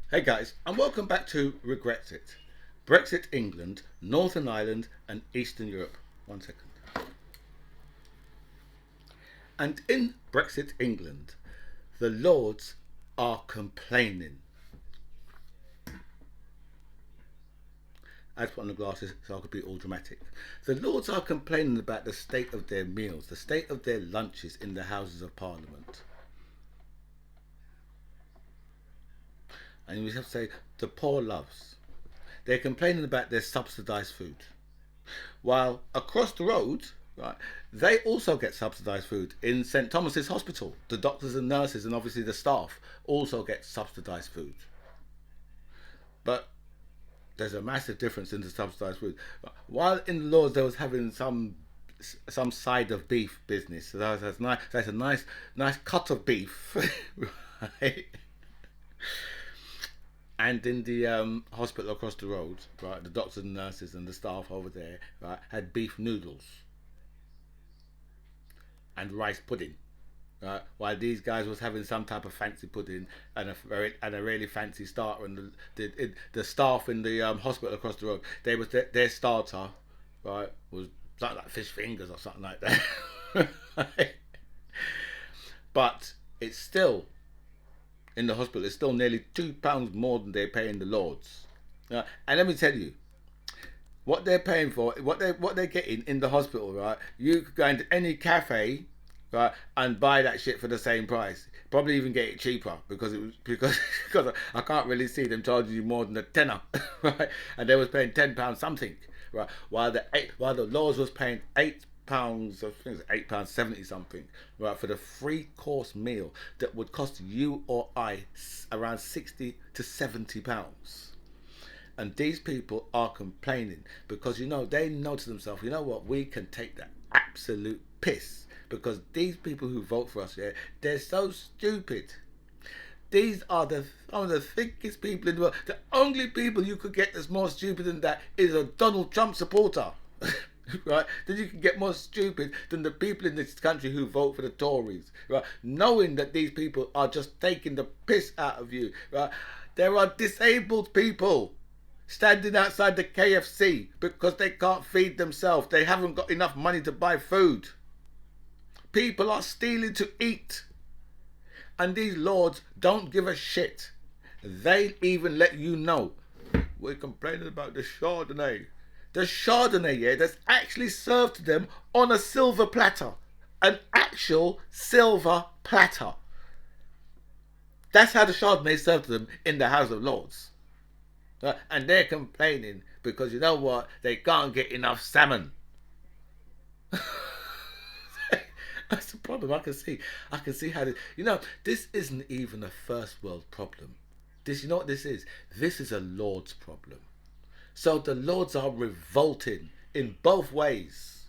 Hey guys, and welcome back to Brexit. Brexit England, Northern Ireland, and Eastern Europe. 1 second. And in Brexit England, the Lords are complaining. I just put on the glasses so I could be all dramatic. The Lords are complaining about the state of their meals, the state of their lunches in the Houses of Parliament. And we have to say, the poor loves. They're complaining about their subsidised food. While across the road, right, they also get subsidised food in St Thomas's Hospital. The doctors and nurses and obviously the staff also get subsidised food. But there's a massive difference in the subsidised food. While in the Lords they was having some side of beef business, so that's a nice cut of beef, right? And in the hospital across the road, right, the doctors and nurses and the staff over there, right, had beef noodles and rice pudding. Right, while these guys was having some type of fancy pudding and a really fancy starter, and the staff in the hospital across the road, they was their starter, right, was something like fish fingers or something like that. Right? But it's still in the hospital. It's still nearly £2 more than they're paying the Lords. And let me tell you, what they're paying for, what they're getting in the hospital, right? You could go into any cafe, right, and buy that shit for the same price. Probably even get it cheaper because I can't really see them charging you more than a tenner, right? And they was paying £10 something, right? While the Lords was paying £8. I think it's £8.70 something, right, for the 3-course meal that would cost you or I around £60 to £70. And these people are complaining because they know to themselves, you know what, we can take the absolute piss because these people who vote for us, yeah, they're so stupid. These are some of the thickest people in the world. The only people you could get that's more stupid than that is a Donald Trump supporter. Right? Then you can get more stupid than the people in this country who vote for the Tories. Right? Knowing that these people are just taking the piss out of you. Right? There are disabled people standing outside the KFC because they can't feed themselves. They haven't got enough money to buy food. People are stealing to eat. And these Lords don't give a shit. They even let you know. We're complaining about the Chardonnay. The Chardonnay, yeah, that's actually served to them on a silver platter. An actual silver platter. That's how the Chardonnay is served to them in the House of Lords. And they're complaining because you know what? They can't get enough salmon. That's the problem. I can see how this isn't even a first world problem. You know what this is? This is a Lord's problem. So the Lords are revolting in both ways.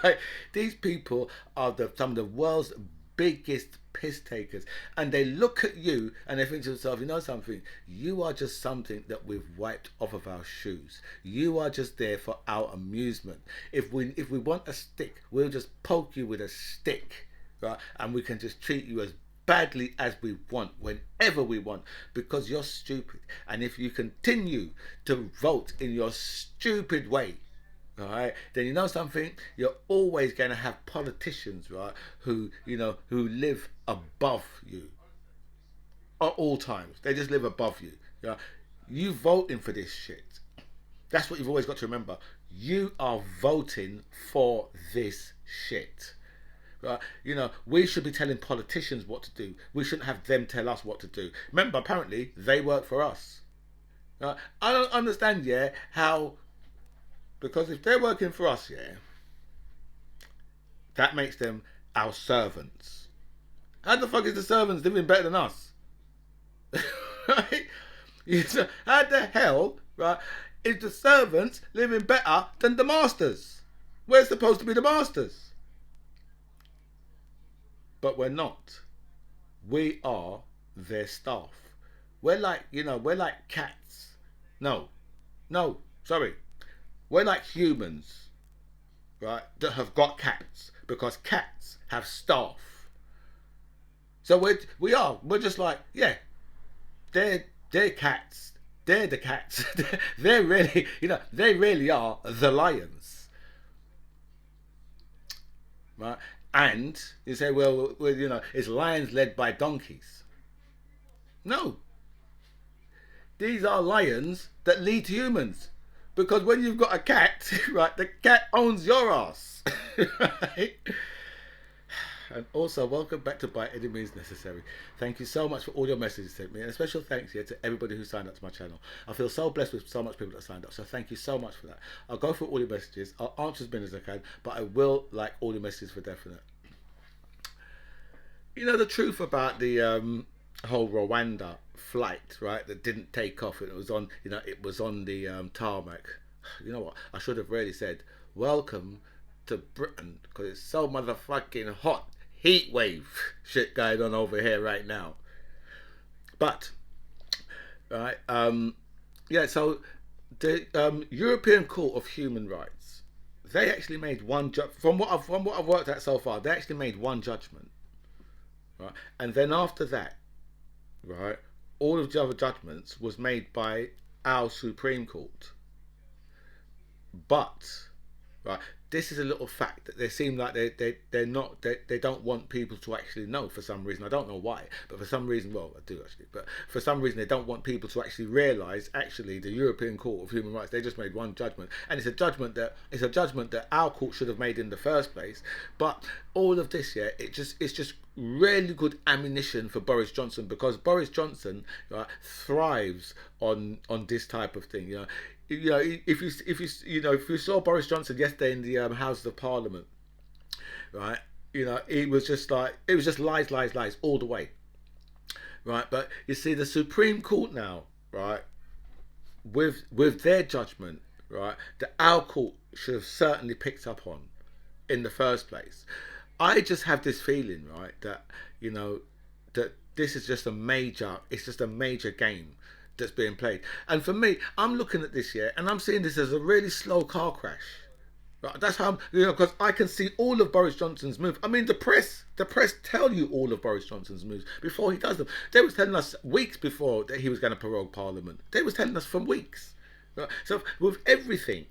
Right? These people are some of the world's biggest piss takers, and they look at you and they think to themselves, you know something, you are just something that we've wiped off of our shoes. You are just there for our amusement. If we want a stick, we'll just poke you with a stick, right? And we can just treat you as badly as we want whenever we want because you're stupid. And if you continue to vote in your stupid way, all right, then you know something, you're always going to have politicians, right, who live above you at all times. They just live above you. Yeah, you voting for this shit. That's what you've always got to remember. You are voting for this shit. Right? We should be telling politicians what to do. We shouldn't have them tell us what to do. Remember, apparently they work for us. I don't understand, yeah, how. Because if they're working for us, yeah, that makes them our servants. How the fuck is the servants living better than us? Right? How the hell, right, is the servants living better than the masters? We're supposed to be the masters. But we're not. We are their staff. We're like cats. No, sorry. We're like humans, right, that have got cats because cats have staff. So we're just like, yeah, they're They're cats. They're the cats. They're really, they really are the lions, right? And you say, well, it's lions led by donkeys. No, these are lions that lead humans. Because when you've got a cat, right, the cat owns your ass. Right? And also, welcome back to By Any Means Necessary. Thank you so much for all your messages sent me. And a special thanks here to everybody who signed up to my channel. I feel so blessed with so much people that signed up. So thank you so much for that. I'll go through all your messages. I'll answer as many as I can. But I will like all your messages for definite. The truth about the whole Rwanda flight, right, that didn't take off, and it was on the tarmac. You know what? I should have really said, welcome to Britain, because it's so motherfucking hot. Heat wave shit going on over here right now. But, right, yeah, so the European Court of Human Rights, they actually made one from what I've worked at so far. They actually made one judgment, right, and then after that, right, all of the other judgments was made by our Supreme Court. But, right, this is a little fact that they seem like they don't want people to actually know for some reason. I don't know why, but for some reason, well, I do actually, but for some reason they don't want people to actually realise actually the European Court of Human Rights, they just made one judgment, and it's a judgment that our court should have made in the first place. But all of this, yeah, it's just really good ammunition for Boris Johnson, because Boris Johnson, right, thrives on this type of thing. If you saw Boris Johnson yesterday in the Houses of Parliament, right, it was just lies, lies, lies all the way, right. But you see, the Supreme Court now, right, with their judgment, right, that our court should have certainly picked up on in the first place. I just have this feeling, right, that that this is just it's just a major game that's being played. And for me, I'm looking at this here and I'm seeing this as a really slow car crash. Right? That's how because I can see all of Boris Johnson's moves. I mean, the press tell you all of Boris Johnson's moves before he does them. They was telling us weeks before that he was going to prorogue Parliament. They was telling us for weeks. Right? So with everything,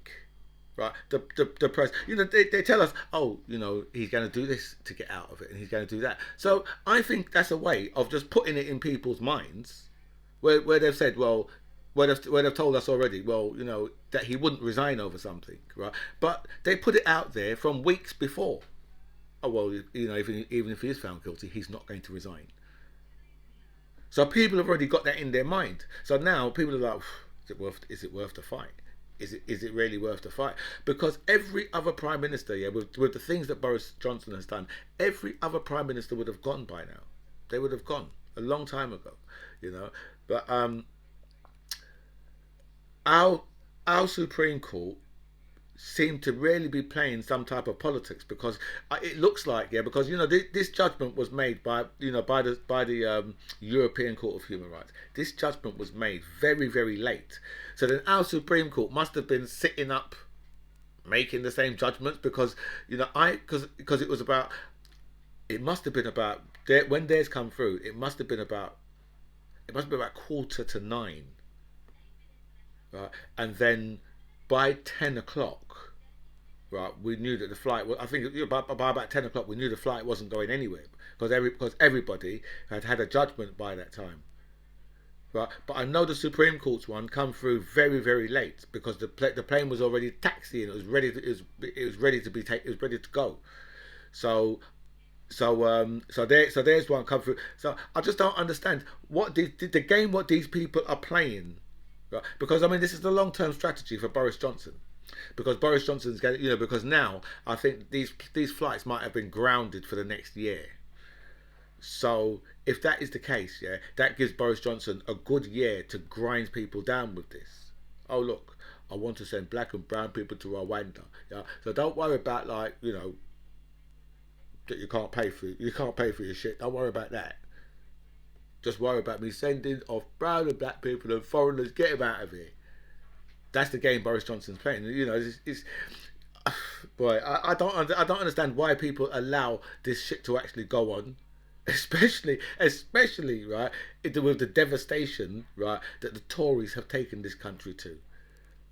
right, the press, they tell us, oh, he's going to do this to get out of it, and he's going to do that. So I think that's a way of just putting it in people's minds, where they've said, well, where they've told us already, well, that he wouldn't resign over something, right? But they put it out there from weeks before. Oh well, even if he is found guilty, he's not going to resign. So people have already got that in their mind. So now people are like, is it worth the fight? Is it really worth the fight? Because every other prime minister, yeah, with the things that Boris Johnson has done, every other prime minister would have gone by now. They would have gone a long time ago, But our Supreme Court seemed to really be playing some type of politics, because it looks like, yeah, because this judgment was made by the European Court of Human Rights. This judgment was made very, very late, so then our Supreme Court must have been sitting up making the same judgments, because because it must have been about when theirs come through, it must have been about 9:15, right, and then by 10 o'clock, right, we knew that the flight was, I think by about 10 o'clock we knew the flight wasn't going anywhere, because everybody had a judgment by that time, right. But I know the Supreme Court's one come through very, very late, because the plane was already taxiing. It was ready to go. So there's one come through. So I just don't understand what the game, what these people are playing. Right? Because I mean, this is the long-term strategy for Boris Johnson, because Boris Johnson's getting, because now I think these flights might have been grounded for the next year. So if that is the case, yeah, that gives Boris Johnson a good year to grind people down with this. Oh look, I want to send black and brown people to Rwanda. Yeah, so don't worry about that you can't pay for your shit. Don't worry about that. Just worry about me sending off brown and black people and foreigners. Get them out of here. That's the game Boris Johnson's playing. It's boy, I don't understand why people allow this shit to actually go on. especially right, with the devastation, right, that the Tories have taken this country to.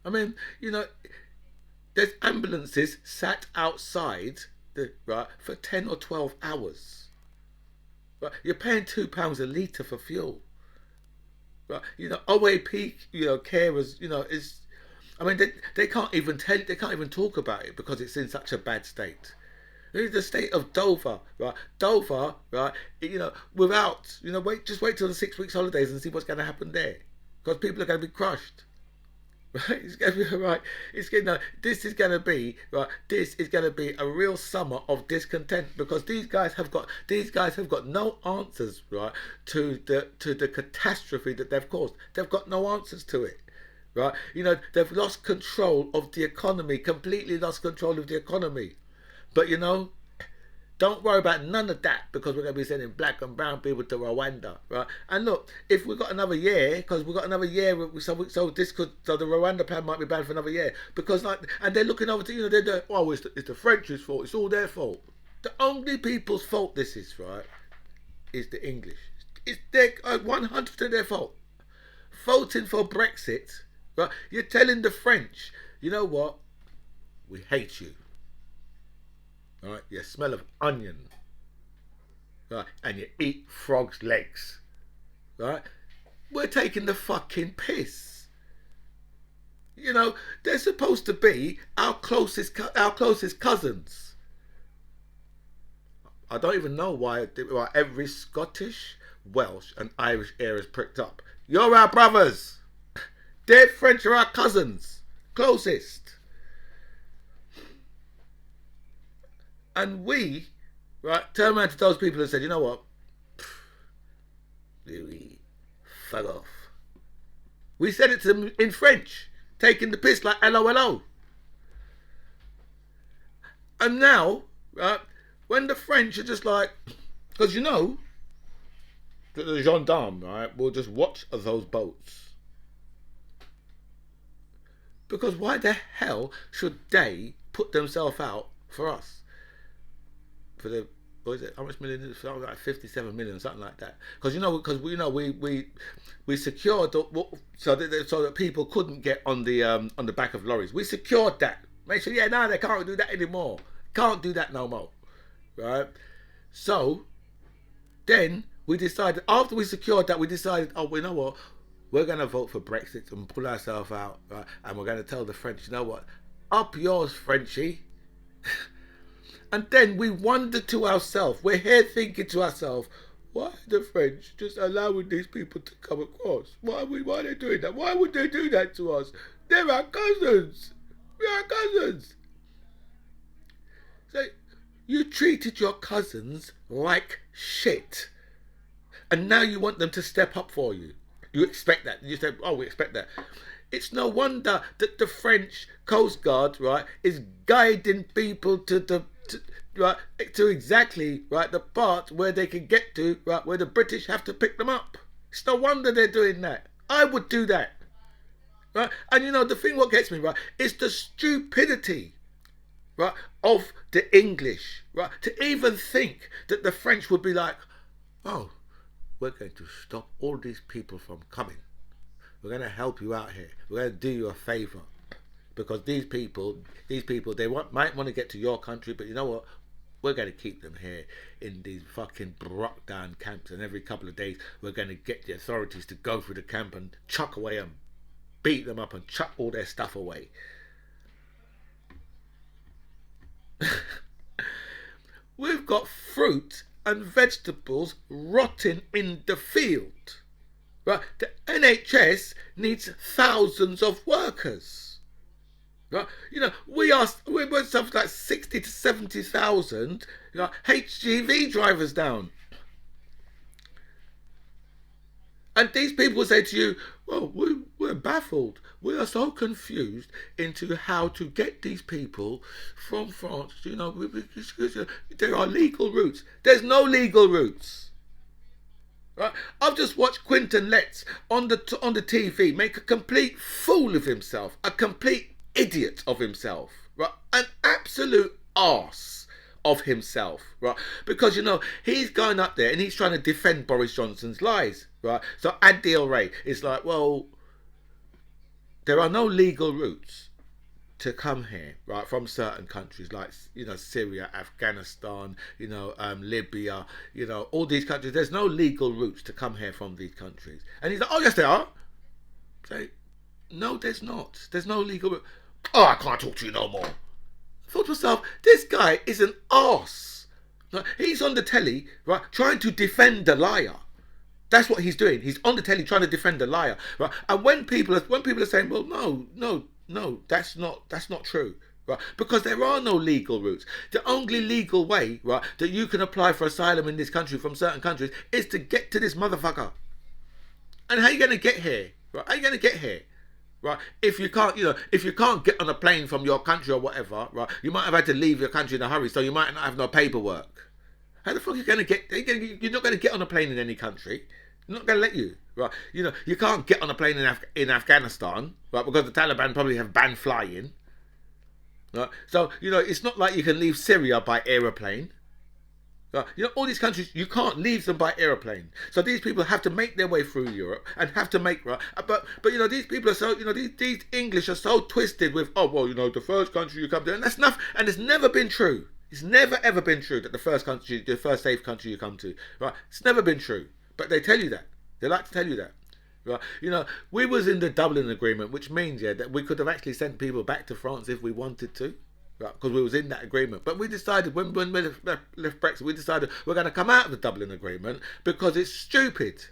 I mean, you know, there's ambulances sat outside right for 10 or 12 hours. Right, you're paying £2 a litre for fuel. Right, you know, OAP, you know, carers, you know, is. I mean, they can't even they can't even talk about it because it's in such a bad state. Here's the state of Dover, right? Dover, right? You know, without, you know, just wait till the 6 weeks holidays and see what's going to happen there, because people are going to be crushed. Right, it's going to be right. It's going to. This is going to be right. This is going to be a real summer of discontent because these guys have got no answers, right, to the catastrophe that they've caused. They've got no answers to it, right? You know, they've lost control of the economy, completely lost control of the economy. But you know, don't worry about none of that because we're going to be sending black and brown people to Rwanda, right? And look, if we've got another year, because we've got another year, so the Rwanda plan might be banned for another year because like, and they're looking over to, you know, they're doing, oh, it's the French's fault, it's all their fault. The only people's fault this is, right, is the English. It's their 100% their fault. Voting for Brexit, right? You're telling the French, you know what? We hate you. Right, you smell of onion, right, and you eat frogs' legs, right? We're taking the fucking piss. You know, they're supposed to be our closest cousins. I don't even know why every Scottish, Welsh, and Irish ear is pricked up. You're our brothers. Their French are our cousins, closest. And we, right, turned around to those people and said, you know what? Louis, fuck off. We said it to them in French, taking the piss like LOLO. And now, right, when the French are just like, because you know, the gendarmes, right, will just watch those boats. Because why the hell should they put themselves out for us? For the, what is it? How much million is it? Like 57 million, something like that. Because we secured so that people couldn't get on the back of lorries. We secured that. Make sure, no, they can't do that anymore. Can't do that no more, right? So then we decided, after we secured that, we decided, oh, you know what? We're going to vote for Brexit and pull ourselves out, right? And we're going to tell the French, you know what? Up yours, Frenchie. And then we wonder to ourselves, we're here thinking to ourselves, why are the French just allowing these people to come across? Why are they doing that? Why would they do that to us? They're our cousins. We're our cousins. So you treated your cousins like shit. And now you want them to step up for you. You expect that. You say, oh, we expect that. It's no wonder that the French Coast Guard, right, is guiding people to exactly, right, the part where they can get to, right, where the British have to pick them up. It's no wonder they're doing that. I would do that, right? And you know, the thing what gets me, right, is the stupidity, right, of the English, right, to even think that the French would be like, oh, we're going to stop all these people from coming. We're going to help you out here. We're going to do you a favour. Because these people, they might want to get to your country, but you know what? We're going to keep them here in these fucking broke down camps, and every couple of days we're going to get the authorities to go through the camp and chuck away and beat them up and chuck all their stuff away. We've got fruit and vegetables rotting in the field. Right? The NHS needs thousands of workers. Right? You know, we're something like 60 to 70,000 HGV drivers down. And these people say to you, well, we're baffled. We are so confused into how to get these people from France. You know, there are legal routes. There's no legal routes. Right? I've just watched Quentin on the TV make a complete fool of himself, a complete idiot of himself, right? An absolute arse of himself, right? Because he's going up there and he's trying to defend Boris Johnson's lies, right? So Adil Ray is like, well, there are no legal routes to come here, right, from certain countries like Syria, Afghanistan, Libya, all these countries. There's no legal routes to come here from these countries. And he's like, oh yes, there are. Say, no, there's not. There's no legal route. Oh, I can't talk to you no more. I thought to myself, this guy is an arse. Right? He's on the telly, right, trying to defend the liar. That's what he's doing. He's on the telly trying to defend the liar, right? And when people are saying, well, no, that's not true, right? Because there are no legal routes. The only legal way, right, that you can apply for asylum in this country from certain countries is to get to this motherfucker. And how are you going to get here? Right? How are you going to get here? Right? If you can't get on a plane from your country or whatever, right? You might have had to leave your country in a hurry, so you might not have no paperwork. How the fuck are you going to get? You're not going to get on a plane in any country. They're not going to let you, right? You can't get on a plane in Afghanistan, right? Because the Taliban probably have banned flying, right? So it's not like you can leave Syria by aeroplane. Right? All these countries, you can't leave them by aeroplane. So these people have to make their way through Europe and have to make, right? But these people are so, these English are so twisted with, oh, well, the first country you come to, and that's enough. And it's never been true. It's never ever been true that the first safe country you come to, right? It's never been true. But they tell you that. They like to tell you that. Right? We was in the Dublin Agreement, which means, that we could have actually sent people back to France if we wanted to. Right, because we was in that agreement. But we decided, when we left Brexit, we decided we're going to come out of the Dublin Agreement because it's stupid.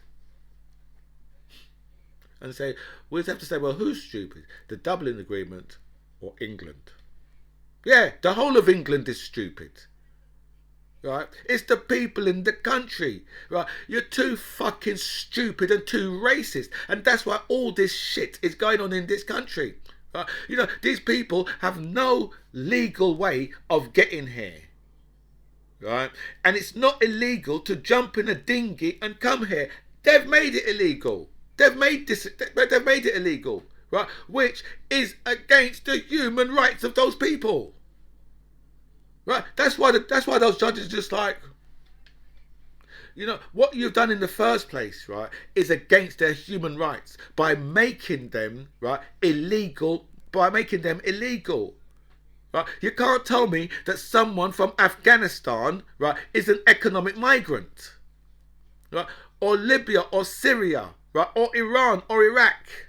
And we have to say, well, who's stupid? The Dublin Agreement or England? Yeah, the whole of England is stupid. Right? It's the people in the country. Right? You're too fucking stupid and too racist. And that's why all this shit is going on in this country. These people have no legal way of getting here, right? And it's not illegal to jump in a dinghy and come here. They've made it illegal. They've made it illegal, right? Which is against the human rights of those people, right? That's why those judges are just like, what you've done in the first place, right, is against their human rights by making them, right, illegal. Right? You can't tell me that someone from Afghanistan, right, is an economic migrant, right, or Libya or Syria, right, or Iran or Iraq.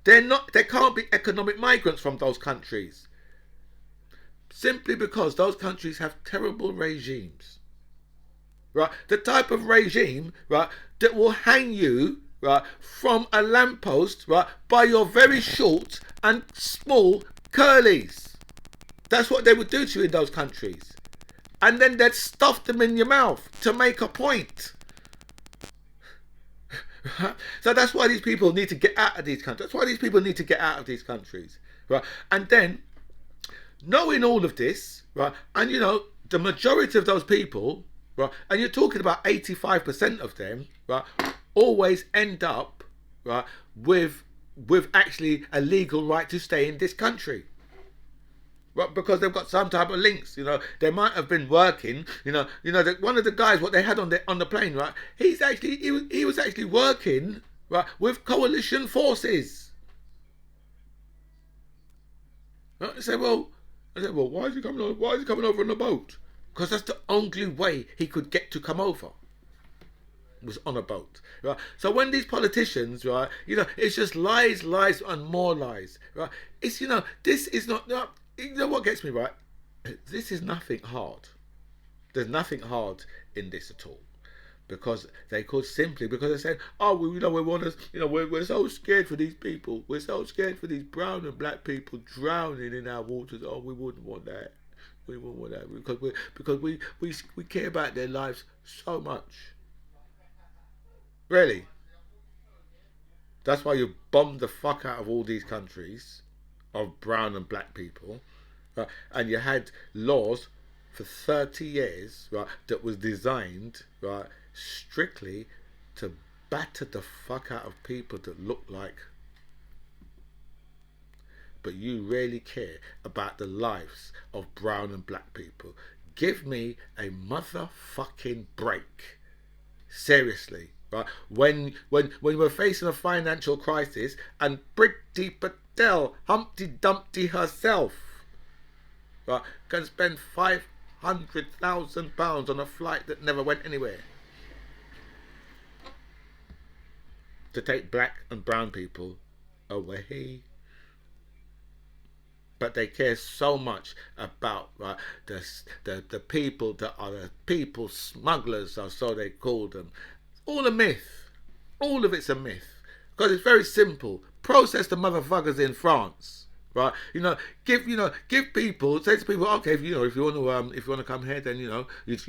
They're not. They can't be economic migrants from those countries. Simply because those countries have terrible regimes. Right, the type of regime, right, that will hang you, right, from a lamppost, right, by your very short and small curlies. That's what they would do to you in those countries, and then they'd stuff them in your mouth to make a point. So that's why these people need to get out of these countries. Right, and then knowing all of this, right, and the majority of those people. Right, and you're talking about 85% of them, right, always end up, right, with actually a legal right to stay in this country, right, because they've got some type of links. They might have been working. One of the guys, what they had on the plane, right, he was actually working, right, with coalition forces. Right? I said, well, why is he coming over on a boat? Because that's the only way he could get to come over, was on a boat, right? So when these politicians, right, it's just lies and more lies, right? It's this is not what gets me, right? This is nothing hard. There's nothing hard in this at all, because they could simply, because they said, oh, we want to, we're so scared for these people, we're so scared for these brown and black people drowning in our waters. Oh, we wouldn't want that. We wouldn't want that because we care about their lives so much. Really. That's why you bombed the fuck out of all these countries of brown and black people, right? And you had laws for 30 years, right, that was designed, right, strictly to batter the fuck out of people that look like. But you really care about the lives of brown and black people. give me a motherfucking break. Seriously, right? When we're facing a financial crisis and Priti Patel, Humpty Dumpty herself, right, can spend £500,000 on a flight that never went anywhere to take black and brown people away. But they care so much about, right, the people that are the people smugglers, or so they call them. All a myth. All of it's a myth. Because it's very simple. Process the motherfuckers in France. Right, give people, say to people, okay, if you want to come here, then you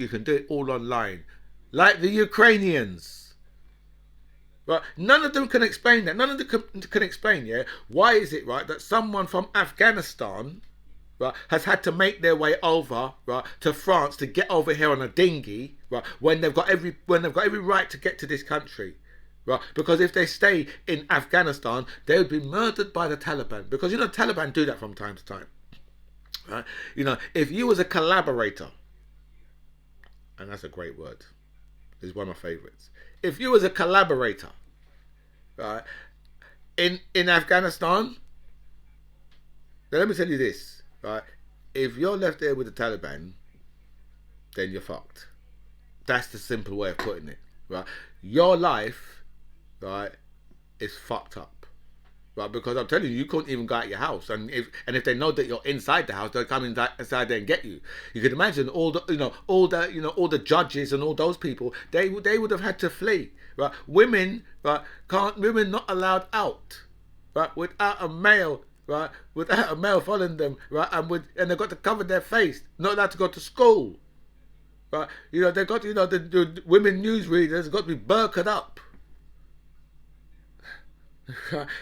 can do it all online, like the Ukrainians. Right, none of them can explain that. None of them can explain, yeah, why is it, right, that someone from Afghanistan, right, has had to make their way over, right, to France to get over here on a dinghy, right, when they've got every right to get to this country. Right, because if they stay in Afghanistan, they would be murdered by the Taliban. Because the Taliban do that from time to time. Right? If you was a collaborator, and that's a great word, it's one of my favourites. If you was a collaborator, right, in Afghanistan, then let me tell you this, right? If you're left there with the Taliban, then you're fucked. That's the simple way of putting it, right? Your life, right, is fucked up. Right, because I'm telling you, you couldn't even go out your house, and if they know that you're inside the house, they'll come inside there and get you. You can imagine all the judges and all those people. They would have had to flee. Right, women not allowed out. Right, without a male. Right, without a male following them. Right, and they've got to cover their face. Not allowed to go to school. Right, they've got the women newsreaders have got to be burqa'd up.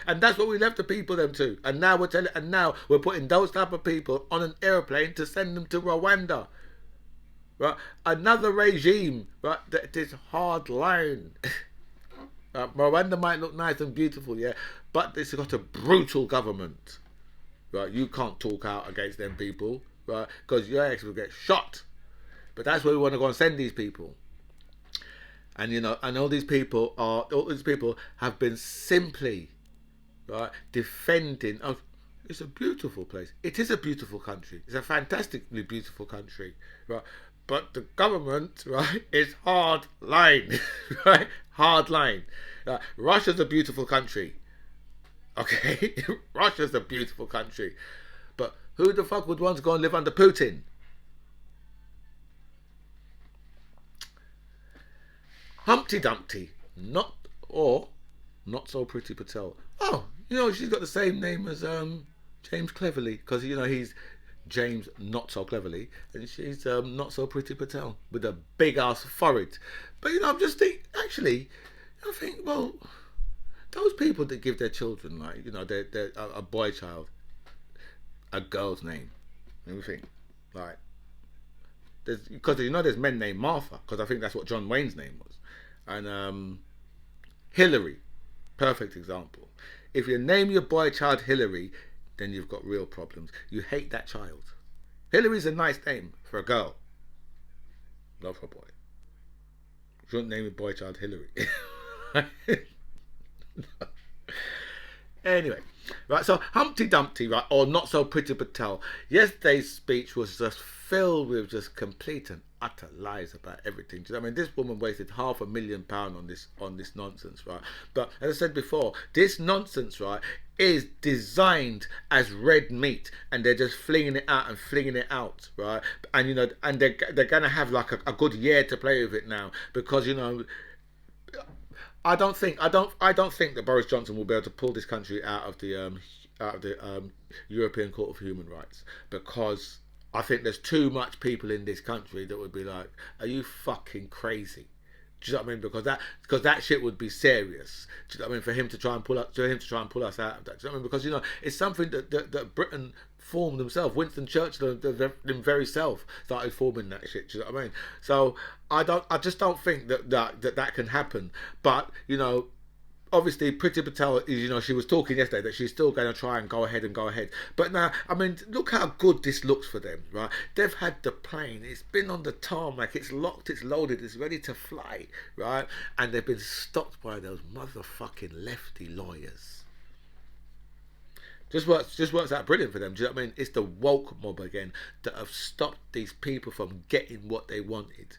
And that's what we left the people them to. And now we're putting those type of people on an airplane to send them to Rwanda. Right? Another regime, right, that is hard line. Rwanda might look nice and beautiful, yeah, but it's got a brutal government. Right? You can't talk out against them people, right? Because your ex will get shot. But that's where we want to go and send these people. And and all these people have been simply, right, defending. Oh, it's a beautiful place. It is a beautiful country. It's a fantastically beautiful country, right? But the government, right, is hard line, right? Hard line. Russia's a beautiful country. Okay, Russia's a beautiful country, but who the fuck would want to go and live under Putin? Humpty Dumpty, not so Priti Patel. Oh, she's got the same name as James Cleverly, because he's James Not So Cleverly, and she's Not So Priti Patel with a big ass forehead. But I'm just thinking, actually, I think, well, those people that give their children, like their a boy child a girl's name, and we think, like, because there's men named Martha, because I think that's what John Wayne's name was. And Hillary, perfect example. If you name your boy child Hillary, then you've got real problems. You hate that child. Hillary's a nice name for a girl, not for a boy. You shouldn't name your boy child Hillary. Anyway, right, so Humpty Dumpty, right, or Not So Priti Patel, yesterday's speech was just filled with just complete and utter lies about everything. I mean, this woman wasted £500,000 on this nonsense, right? But as I said before, this nonsense, right, is designed as red meat, and they're just flinging it out, right? And and they're gonna have like a good year to play with it now, because I don't think that Boris Johnson will be able to pull this country out of the European Court of Human Rights, because I think there's too much people in this country that would be like, "Are you fucking crazy?" Do you know what I mean? Because that shit would be serious. Do you know what I mean? For him to try and pull us out of that. Do you know what I mean? Because it's something that Britain formed themselves. Winston Churchill them very self started forming that shit. Do you know what I mean? So I just don't think that can happen. But obviously Priti Patel is, she was talking yesterday that she's still going to try and go ahead. But now, I mean, look how good this looks for them, right? They've had the plane, it's been on the tarmac, it's locked, it's loaded, it's ready to fly, right? And they've been stopped by those motherfucking lefty lawyers. Just works out brilliant for them. Do you know what I mean? It's the woke mob again that have stopped these people from getting what they wanted,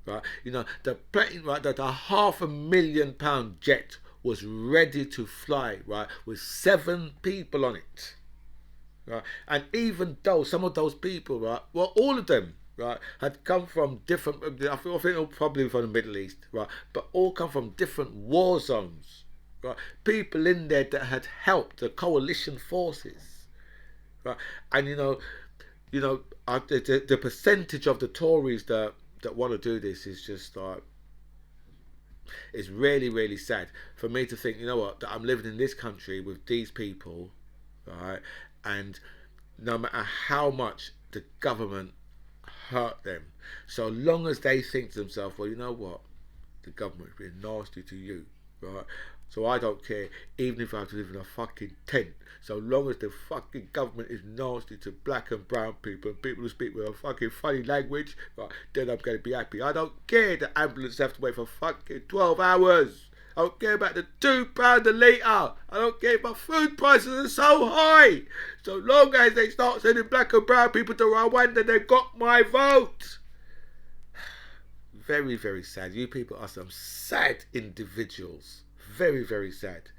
right? The plane, right? The £500,000 jet was ready to fly, right, with 7 people on it, right? And even though some of those people, right, well, all of them, right, had come from different, I think probably from the Middle East, right, but all come from different war zones. Right, people in there that had helped the coalition forces, right, and the percentage of the Tories that want to do this is just like, it's really, really sad for me to think, that I'm living in this country with these people, right, and no matter how much the government hurt them, so long as they think to themselves, well, you know what, the government's been nasty to you, right? So I don't care, even if I have to live in a fucking tent, so long as the fucking government is nasty to black and brown people and people who speak with a fucking funny language, right, then I'm going to be happy. I don't care the ambulance have to wait for fucking 12 hours. I don't care about the £2 a litre. I don't care if my food prices are so high. So long as they start sending black and brown people to Rwanda, they've got my vote. Very, very sad. You people are some sad individuals. Very, very sad.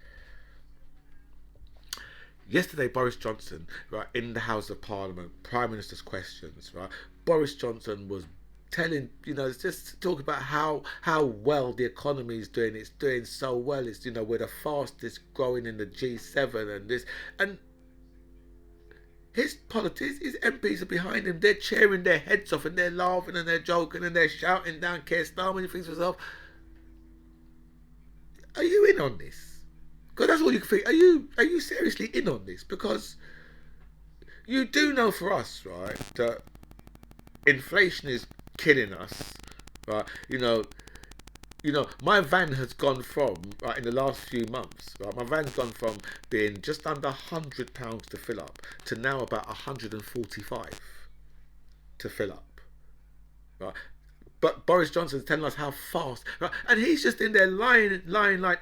Yesterday, Boris Johnson, right, in the House of Parliament, Prime Minister's questions, right, Boris Johnson was telling, just talking about how well the economy is doing. It's doing so well. It's, we're the fastest growing in the G7 and this. And his politics, his MPs are behind him. They're cheering their heads off and they're laughing and they're joking and they're shouting down Keir Starmer. And he thinks to himself, are you in on this? Because that's all you can think. Are you seriously in on this? Because you do know for us, right, that inflation is killing us, right? My van has gone from, right, in the last few months, right, my van's gone from being just under £100 to fill up to now about 145 to fill up, right? But Boris Johnson's telling us how fast, right? And he's just in there lying.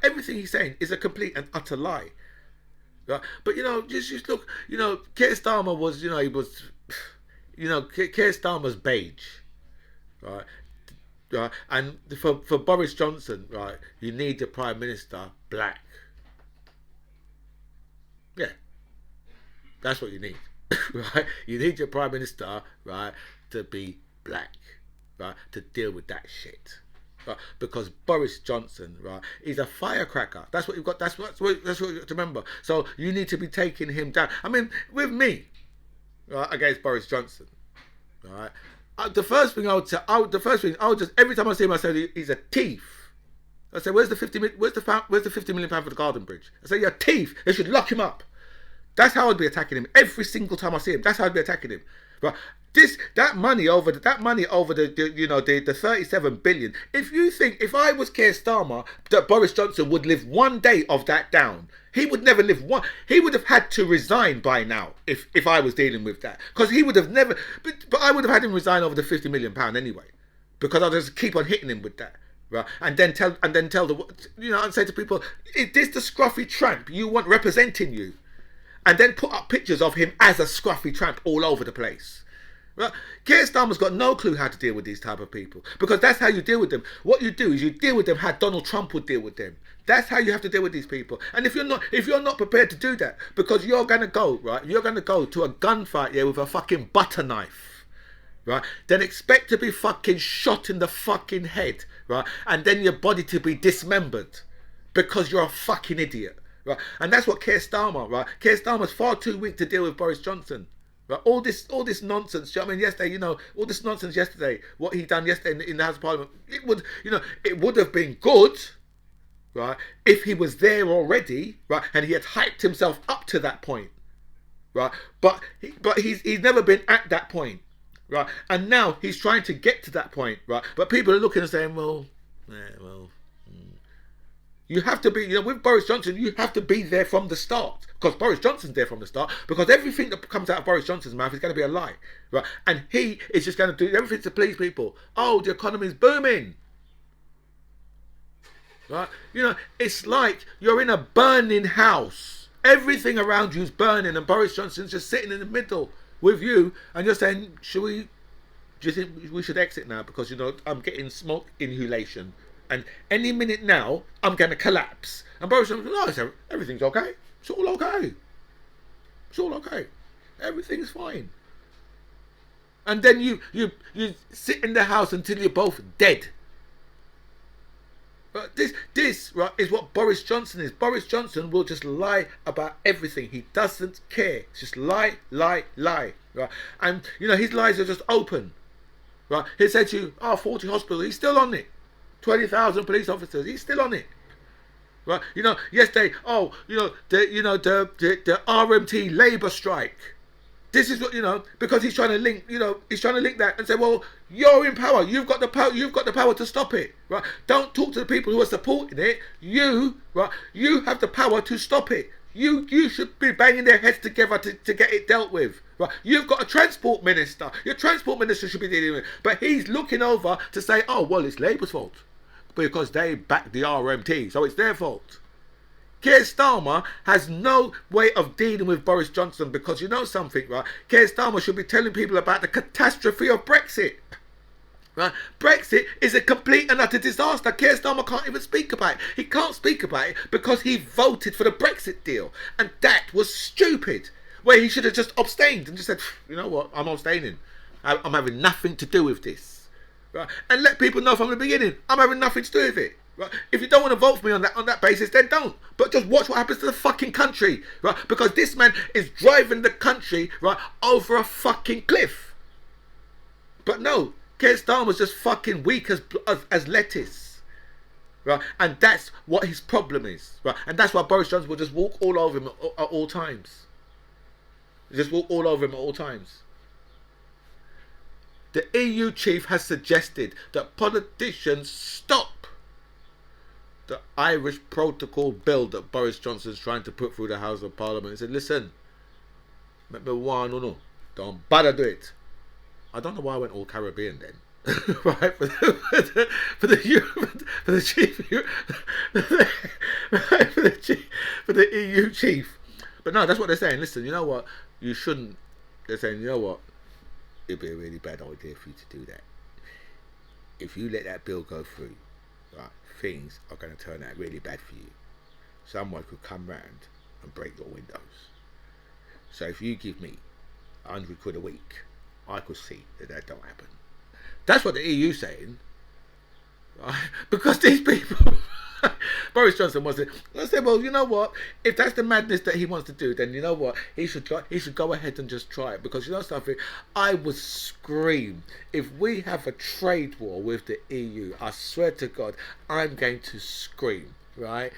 Everything he's saying is a complete and utter lie, right? But just look, Keir Starmer was, he was, Keir Starmer's beige, right? Right? And for Boris Johnson, right, you need the Prime Minister black. Yeah, that's what you need, right? You need your Prime Minister, right, to be black. Right, to deal with that shit, right? Because Boris Johnson, right, is a firecracker. That's what you've got. That's what you got to remember. So you need to be taking him down. I mean, with me, right, against Boris Johnson, right. The first thing I would say, just every time I see him, I say he's a thief. I say, where's the 50 million? Where's the 50 million pound for the Garden Bridge? I say, you're a thief. They should lock him up. That's how I'd be attacking him every single time I see him. That's how I'd be attacking him. Right. That money over the 37 billion. If I was Keir Starmer, that Boris Johnson would live one day of that down, he would never live one. He would have had to resign by now if I was dealing with that, because he would have never. But I would have had him resign over the £50 million anyway, because I'll just keep on hitting him with that. Right, and then tell and say to people, is this the scruffy tramp you want representing you? And then put up pictures of him as a scruffy tramp all over the place. Right? Keir Starmer's got no clue how to deal with these type of people, because that's how you deal with them. What you do is you deal with them how Donald Trump would deal with them. That's how you have to deal with these people. And if you're not prepared to do that, because you're gonna go to a gunfight here with a fucking butter knife, right? Then expect to be fucking shot in the fucking head, right? And then your body to be dismembered because you're a fucking idiot. Right? And that's what Keir Starmer, right? Keir Starmer's far too weak to deal with Boris Johnson. Right? All this nonsense. You know what I mean, yesterday, all this nonsense yesterday, what he done yesterday in the House of Parliament, it would have been good, right, if he was there already, right, and he had hyped himself up to that point, right? But he's never been at that point, right? And now he's trying to get to that point, right? But people are looking and saying, well, You have to be, with Boris Johnson, you have to be there from the start. Because Boris Johnson's there from the start. Because everything that comes out of Boris Johnson's mouth is going to be a lie. Right? And he is just going to do everything to please people. Oh, the economy's booming. Right? It's like you're in a burning house. Everything around you is burning, and Boris Johnson's just sitting in the middle with you, and you're saying, do you think we should exit now? Because, I'm getting smoke inhalation, and any minute now, I'm going to collapse. And Boris Johnson, no, everything's okay. It's all okay. It's all okay. Everything's fine. And then you sit in the house until you're both dead. This right, is what Boris Johnson is. Boris Johnson will just lie about everything. He doesn't care. It's just lie. Right? And, his lies are just open. Right? He said to you, 40 hospitals. He's still on it. 20,000 police officers. He's still on it. Right? Yesterday, the RMT labour strike. This is what, because he's trying to link, that and say, well, you're in power. You've got the power. You've got the power to stop it. Right? Don't talk to the people who are supporting it. You have the power to stop it. You should be banging their heads together to get it dealt with. Right? You've got a transport minister. Your transport minister should be dealing with it. But he's looking over to say, oh, well, it's Labour's fault. Because they backed the RMT, so it's their fault. Keir Starmer has no way of dealing with Boris Johnson, because you know something, right? Keir Starmer should be telling people about the catastrophe of Brexit. Right? Brexit is a complete and utter disaster. Keir Starmer can't even speak about it. He can't speak about it because he voted for the Brexit deal. And that was stupid. Where he should have just abstained and just said, you know what, I'm abstaining. I'm having nothing to do with this. Right? And let people know from the beginning, I'm having nothing to do with it. Right? If you don't want to vote for me on that basis, then don't. But just watch what happens to the fucking country, right? Because this man is driving the country, right, over a fucking cliff. But no, Keir Starmer's just fucking weak as lettuce, right? And that's what his problem is, right? And that's why Boris Johnson will just walk all over him at all times. Just walk all over him at all times. The EU chief has suggested that politicians stop the Irish protocol bill that Boris Johnson's trying to put through the House of Parliament. He said, listen, no, don't bother do it. I don't know why I went all Caribbean then. Right, for the EU chief. But no, that's what they're saying. Listen, you know what? You shouldn't. They're saying, you know what? It'd be a really bad idea for you to do that. If you let that bill go through, right, things are going to turn out really bad for you. Someone could come round and break your windows. So if you give me 100 quid a week, I could see that don't happen. That's what the EU's saying. Right? Because these people, Boris Johnson wants to. I said, well, you know what? If that's the madness that he wants to do, then you know what? He should go ahead and just try it. Because you know something? I would scream if we have a trade war with the EU. I swear to God, I'm going to scream. Right?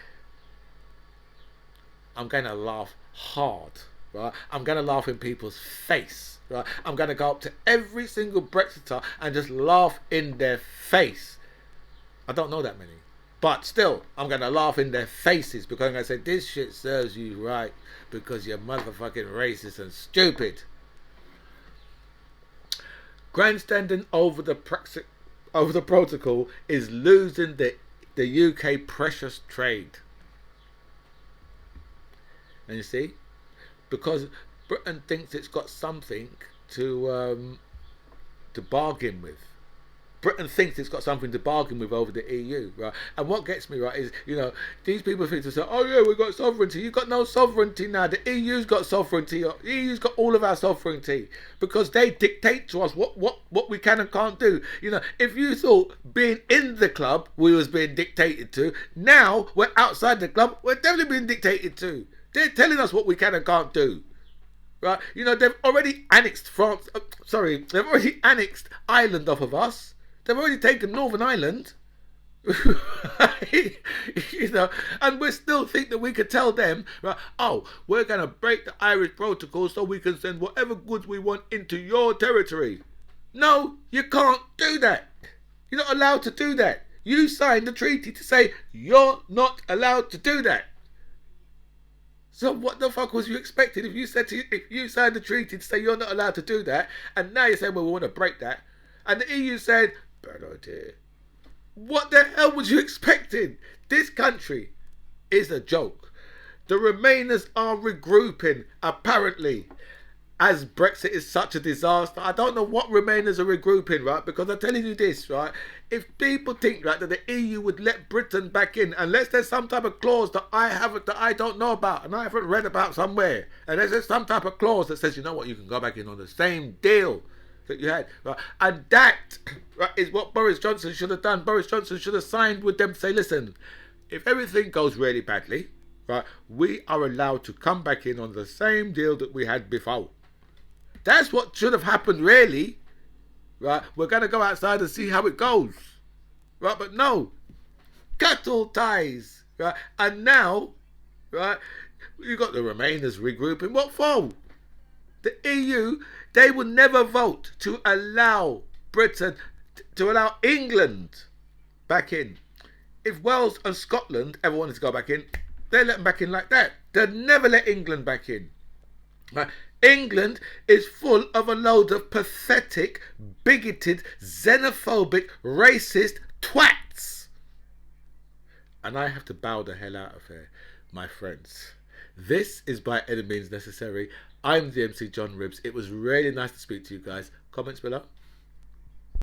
I'm going to laugh hard. Right? I'm going to laugh in people's face. Right? I'm going to go up to every single Brexiter and just laugh in their face. I don't know that many. But still, I'm going to laugh in their faces because I'm going to say, this shit serves you right because you're motherfucking racist and stupid. Grandstanding over the protocol is losing the UK precious trade. And you see? Because Britain thinks it's got something to bargain with. Britain thinks it's got something to bargain with over the EU, right? And what gets me, right, is, these people think to say, oh yeah, we've got sovereignty. You've got no sovereignty now. The EU's got sovereignty. The EU's got all of our sovereignty because they dictate to us what we can and can't do. If you thought being in the club we was being dictated to, now we're outside the club, we're definitely being dictated to. They're telling us what we can and can't do. Right? They've already annexed France. They've already annexed Ireland off of us. They've already taken Northern Ireland. And we still think that we could tell them, right, oh, we're going to break the Irish protocol so we can send whatever goods we want into your territory. No, you can't do that. You're not allowed to do that. You signed the treaty to say you're not allowed to do that. So what the fuck was you expecting if you signed the treaty to say you're not allowed to do that, and now you're saying, well, we want to break that, and the EU said, bad idea. What the hell was you expecting? This country is a joke. The Remainers are regrouping, apparently, as Brexit is such a disaster. I don't know what Remainers are regrouping, right? Because I'm telling you this, right? If people think, right, that the EU would let Britain back in, unless there's some type of clause that I don't know about, and I haven't read about somewhere, and there's some type of clause that says, you know what, you can go back in on the same deal that you had, right? And that, right, is what Boris Johnson should have done. Boris Johnson should have signed with them to say, listen, if everything goes really badly, right, we are allowed to come back in on the same deal that we had before. That's what should have happened, really. Right? We're going to go outside and see how it goes. Right? But no. Cut all ties. Right? And now, right, you got the Remainers regrouping. What for? The EU, they will never vote to allow Britain, to allow England back in. If Wales and Scotland ever wanted to go back in, they let them back in like that. They'd never let England back in. Right? England is full of a load of pathetic, bigoted, xenophobic, racist twats. And I have to bow the hell out of here, my friends. This is By Any Means Necessary. I'm the MC John Ribbs. It was really nice to speak to you guys. Comments below.